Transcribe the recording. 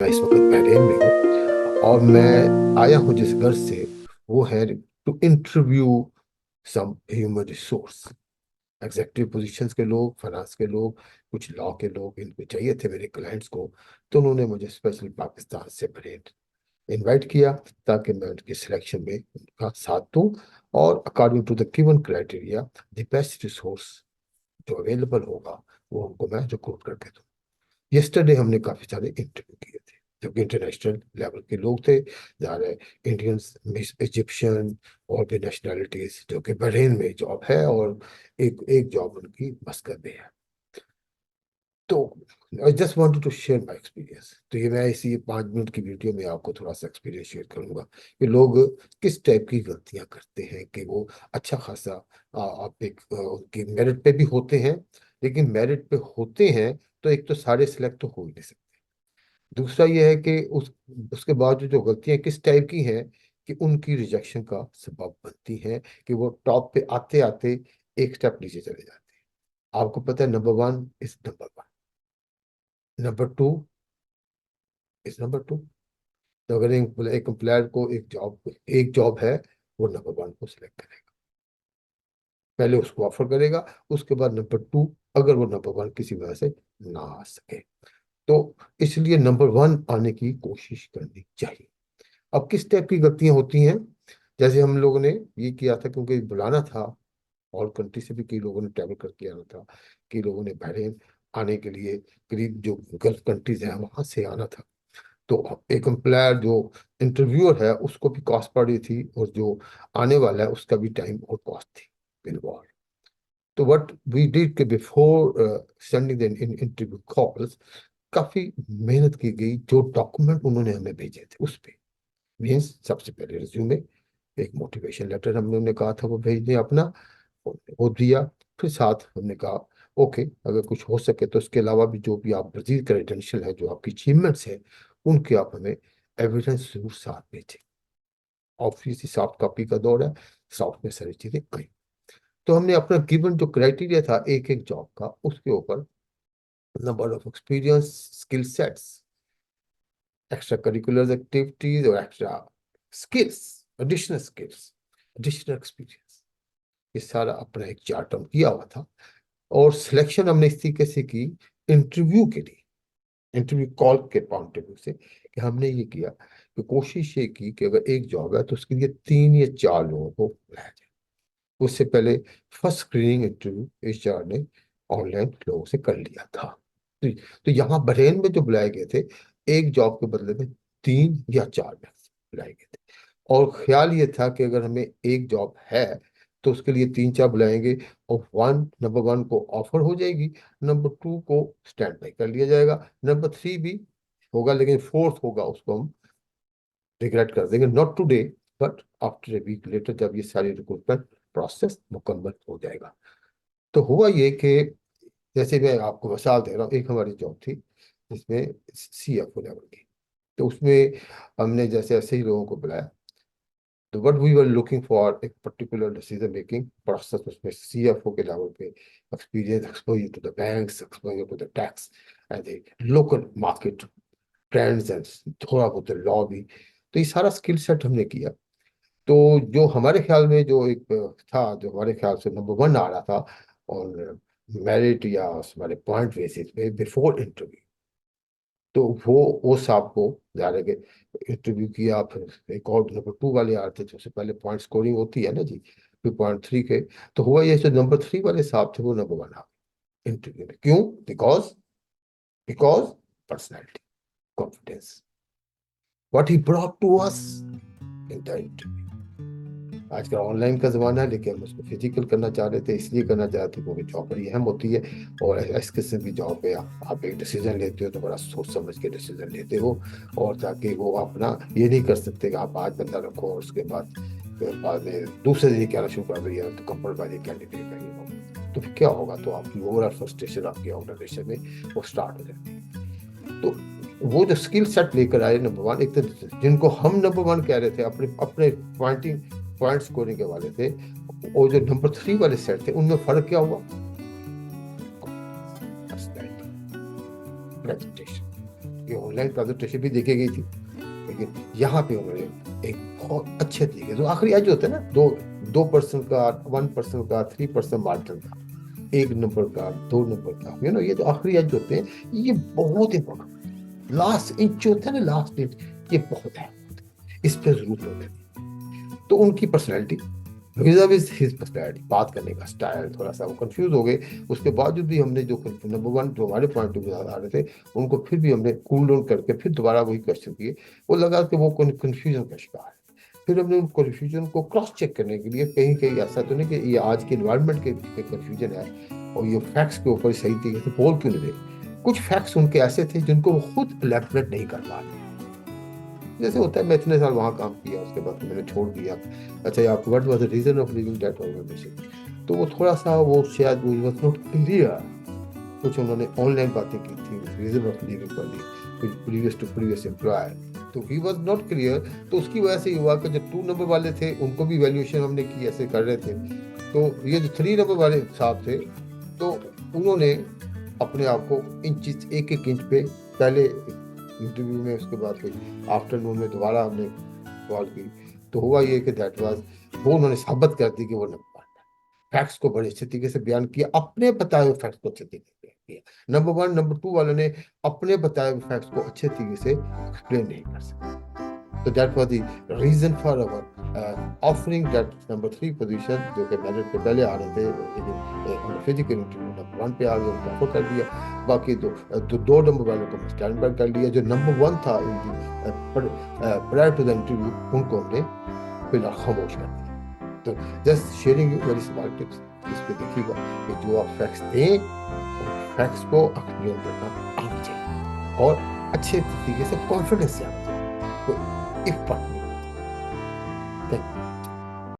मैं इस वक्त बहरीन में हूँ और मैं आया हूँ जिस घर से वो है to interview some human resource executive positions के लोग, फाइनेंस के लोग, कुछ लॉ के लोग, इनको चाहिए थे मेरे क्लाइंट्स को। तो उन्होंने मुझे स्पेशली पाकिस्तान से बहरीन इनवाइट किया ताकि मैं उनकी सिलेक्शन में उनका साथ दूं और according to the given criteria the best resource जो अवेलेबल होगा वो उनको मैं रिक्रूट करके दूं। यस्टरडे हमने काफी सारे इंटरव्यू किए थे जो कि इंटरनेशनल लेवल के लोग थे, जहाँ इंडियंस, इजिप्शियन और भी नेशनैलिटीज जो कि बहरीन में जॉब है और एक एक जॉब उनकी मस्कत में है। तो I just wanted to share my experience. तो ये मैं इसी 5 मिनट की वीडियो में आपको थोड़ा सा एक्सपीरियंस शेयर करूंगा कि लोग किस टाइप की गलतियां करते हैं कि वो अच्छा खासा आप एक उनकी मेरिट पे भी होते हैं, लेकिन मेरिट पे होते हैं तो एक तो सारे सिलेक्ट तो हो ही नहीं सकते। दूसरा ये है कि उसके बाद जो गलतियां किस टाइप की हैं कि उनकी रिजेक्शन का सबब बनती हैं कि वो टॉप पे आते आते एक स्टेप नीचे चले जाते हैं। आपको पता है number one is number one, number two is number two. तो अगर एक एम्प्लॉयर को एक जॉब है, वो नंबर वन को सिलेक्ट करेगा, पहले उसको ऑफर करेगा, उसके बाद नंबर टू, अगर वो नंबर वन किसी वजह से ना आ सके तो इसलिए नंबर वन आने की कोशिश करनी चाहिए। अब किस टाइप की गलतियां होती हैं, जैसे हम लोगों ने ये किया था क्योंकि बुलाना था, और कंट्री से भी कई लोगों ने ट्रैवल करके आना था, कई लोगों ने बहरीन आने के लिए करीब जो गल्फ कंट्रीज हैं वहां से आना था। तो एक एम्प्लॉयर जो इंटरव्यूअर है उसको भी कॉस्ट पड़ रही थी और जो आने वाला है उसका भी टाइम और कॉस्ट थी इन्वॉल्व। तो व्हाट वी डिड के before sending the interview calls, काफी मेहनत की गई। जो डॉक्यूमेंट उन्होंने हमें भेजे थे उस पे मीन्स सबसे पहले रिज्यूमे, एक मोटिवेशन लेटर हमने उन्हें कहा था वो भेज दें अपना, वो दिया। फिर साथ हमने कहा ओके अगर कुछ हो सके तो इसके अलावा भी जो भी आप मजीद क्रेडेंशियल है, जो आपकी अचीवमेंट्स है, उनके आप हमें एविडेंस जरूर साथ भेजें। ऑब्वियसली सॉफ्ट कॉपी का दौर है, सॉफ्ट में सारी चीजें आई। तो हमने अपना गिवन जो क्राइटेरिया था एक एक जॉब का, उसके ऊपर number of experience, skill sets, extra curricular activities और extra skills, additional skills, additional experience, ये सारा अपना एक चार्ट हम किया हुआ था। और सिलेक्शन हमने इस तरीके से की इंटरव्यू के लिए, इंटरव्यू कॉल के पॉइंट ऑफ व्यू से, कि हमने ये किया कि कोशिश ये की कि अगर एक जॉब है तो उसके लिए 3 या 4 लोगों को बुलाया जाए। उससे पहले फर्स्ट स्क्रीनिंग इंटरव्यू एचआर ने ऑनलाइन लोगों से कर लिया था। तो यहाँ बहरेन में जो बुलाए गए थे, एक जॉब के बदले में 3 या 4 बुलाए गए थे। और ख्याल ये था कि अगर हमें एक जॉब है तो उसके लिए 3 4 बुलाएंगे और नंबर वन को ऑफर हो जाएगी, नंबर टू को स्टैंड बाई कर लिया जाएगा, नंबर थ्री भी होगा, लेकिन फोर्थ होगा उसको हम रिग्रेट कर देंगे, not today but after a week later, जब ये सारी रिक्रूटमेंट प्रोसेस मुकम्मल हो जाएगा। तो हुआ ये कि जैसे मैं आपको मिसाल दे रहा हूँ, एक हमारी जॉब थी जिसमें CFO लेवल की। तो उसमें हमने जैसे ऐसे ही लोगों को बुलाया। तो what we were looking for एक पर्टिकुलर डिसीजन मेकिंग प्रोसेस, उसमें CFO के लेवल पे experience, exposure to the banks, exposure to the tax and the local market trends and थोड़ा बहुत लॉ भी। तो ये सारा स्किल सेट हमने किया। तो जो हमारे ख्याल में जो एक था, जो हमारे ख्याल से नंबर वन आ रहा था और मेरिट या हमारे पॉइंट बेसिस पे बिफोर इंटरव्यू, तो वो साहब को जा रहे इंटरव्यू किया। फिर एक और नंबर टू वाले आ रहे थे, जैसे पहले पॉइंट स्कोरिंग होती है ना जी, फिर पॉइंट थ्री के। तो हुआ ये, जो नंबर थ्री वाले साहब थे वो नंबर वन आ गए इंटरव्यू में। क्यों? Because because personality, confidence, what he brought to us in the interview. आजकल ऑनलाइन का जमाना है, लेकिन हम उसको फिजिकल करना चाह रहे थे, इसलिए करना चाहते थे क्योंकि जॉब बड़ी अहम होती है। और इस किस्म की जॉब पे आप एक डिसीजन लेते हो तो बड़ा सोच समझ के डिसीजन लेते हो, और ताकि वो अपना ये नहीं कर सकते कि आप आज बंदा रखो और उसके बाद बाद में दूसरे दिन कहना शुरू कर दिया तो कंपनी कैंडिडेट है ये वो। तो फिर क्या होगा, तो आपकी ओवरऑल फ्रस्ट्रेशन आपकी ऑर्गेनाइजेशन में वो स्टार्ट हो जाती है। तो वो जो स्किल सेट लेकर आए नंबर वन, एक तो जिनको हम नंबर वन कह रहे थे अपने अपने पॉइंटिंग पॉइंट स्कोरिंग के वाले थे, और जो नंबर थ्री वाले सेट थे उनमें फर्क क्या हुआ? प्रेजेंटेशन। ये ऑनलाइन प्रेजेंटेशन भी देखी गई थी, लेकिन यहाँ पे उन्होंने एक बहुत अच्छे तरीके जो आखिरी एज होता है ना, 2% का, 1% का, 3% मार्जिन का, 1 नंबर का, 2 नंबर का, ये जो आखिरी एज होते हैं ये बहुत इंपॉर्टेंट, लास्ट इंच होता है ना, लास्ट इंच, ये बहुत है, इस पर जरूरत होती है। तो उनकी पर्सनैलिटी, विज हिज पर्सनैलिटी, बात करने का स्टाइल, थोड़ा सा वो कंफ्यूज हो गए, उसके बावजूद भी हमने जो नंबर वन जो हमारे पॉइंट ऑफ व्यू आ रहे थे उनको फिर भी हमने कूल डाउन करके फिर दोबारा वही क्वेश्चन किए। वो लगा कि वो कंफ्यूजन का शिकार है। फिर हमने उन कंफ्यूजन को क्रॉस चेक करने के लिए, कहीं कहीं ऐसा तो नहीं कि ये आज के इन्वायरमेंट के कंफ्यूजन है और ये फैक्ट्स के ऊपर सही तरीके से बोल क्यों नहीं रहे। कुछ फैक्ट्स उनके ऐसे थे जिनको वो खुद इलेबोरेट नहीं कर पा रहे। जैसे होता है, मैं इतने साल वहाँ काम किया, उसके बाद मैंने छोड़ दिया, अच्छा आप what was the reason of leaving that organization, तो वो थोड़ा सा वो शायद वो वाज नॉट क्लियर। कुछ उन्होंने ऑनलाइन बातें की थी, रीजन ऑफ लीविंग वाली, प्रीवियस टू प्रीवियस एम्प्लॉयर, तो ही वाज नॉट क्लियर। तो उसकी वजह से ये हुआ कि जो 2 नंबर वाले थे उनको भी वैल्यूएशन हमने की, ऐसे कर रहे थे। तो ये जो 3 नंबर वाले साहब थे, तो उन्होंने अपने आप को इंच एक एक इंच पे पहले इंटरव्यू में, उसके बाद फिर आफ्टरनून में दोबारा हमने कॉल की, तो हुआ ये कि दैट वाज, वो उन्होंने साबित कर दी कि वो नंबर फैक्ट्स को बड़े अच्छे तरीके से बयान किया, अपने बताए हुए फैक्ट्स को अच्छे तरीके से बयान किया। नंबर वन नंबर टू वालों ने अपने बताए हुए फैक्ट्स को अच्छे तरीके से एक्सप्लेन नहीं कर सके। तो that was the reason for our offering that number 3 position, जो कि मेरिट पे पहले आ रहे थे, लेकिन फिजिकल इंटरव्यू नंबर 1 पे आ गए, उनको ऑफर कर दिया। बाकी 2 नंबर वालों को स्टैंड बाय कर लिया। जो नंबर 1 था इन प्रायर टू द इंटरव्यू, उनको हमने फिलहाल खामोश कर दिया। तो just sharing you very small tips, इस पे देखिएगा कि जो आप फैक्ट्स दें, फैक्ट्स को एक्सप्लेन करना आना चाहिए और अच्छे तरीके से कॉन्फिडेंस से आना चाहिए, तो इफ पार्ट